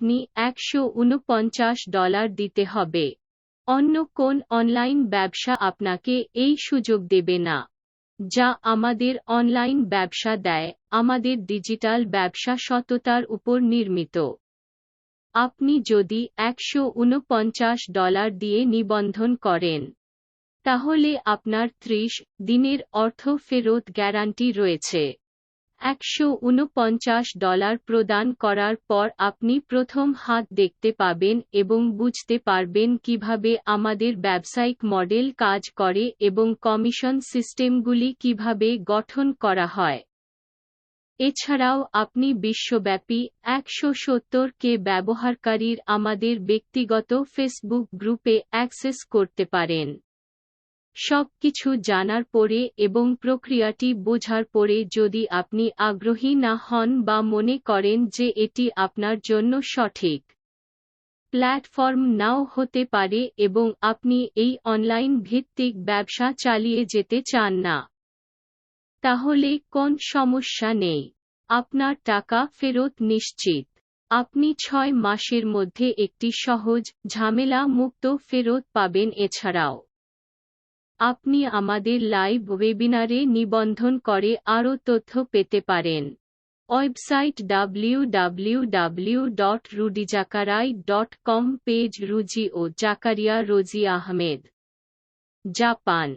আপনি $149 দিতে হবে। অন্য কোন অনলাইন ব্যবসা আপনাকে এই সুযোগ দেবে না। যা আমাদের অনলাইন ব্যবসা দেয়, আমাদের ডিজিটাল ব্যবসা সততার উপর নির্মিত। আপনি যদি $149 দিয়ে নিবন্ধন করেন, তাহলে আপনার 30 দিনের অর্থ ফেরত গ্যারান্টি রয়েছে। $149 প্রদান করার পর আপনি প্রথম হাত দেখতে পাবেন এবং বুঝতে পারবেন কিভাবে আমাদের ব্যবসায়িক মডেল কাজ করে এবং কমিশন সিস্টেমগুলি কিভাবে গঠন করা হয়। এছাড়াও আপনি বিশ্বব্যাপী 170 ব্যবহারকারীর আমাদের ব্যক্তিগত ফেসবুক গ্রুপে অ্যাক্সেস করতে পারেন। সবকিছু জানার পরে এবং প্রক্রিয়াটি বোঝার পরে যদি আপনি আগ্রহী না হন বা মনে করেন যে এটি আপনার জন্য সঠিক প্ল্যাটফর্ম নাও হতে পারে এবং আপনি এই অনলাইন ভিত্তিক ব্যবসা চালিয়ে যেতে চান না, তাহলে কোন সমস্যা নেই। আপনার টাকা ফেরত নিশ্চিত। আপনি 6 মাসের মধ্যে একটি সহজ, ঝামেলা মুক্ত ফেরত পাবেন। এছাড়াও আপনি আমাদের লাইভ ওয়েবিনারে নিবন্ধন করে আরও তথ্য পেতে পারেন। ওয়েবসাইট www.rudijakaraj.com পেজ রুজি ও জাকারিয়া রোজি আহমেদ, জাপান।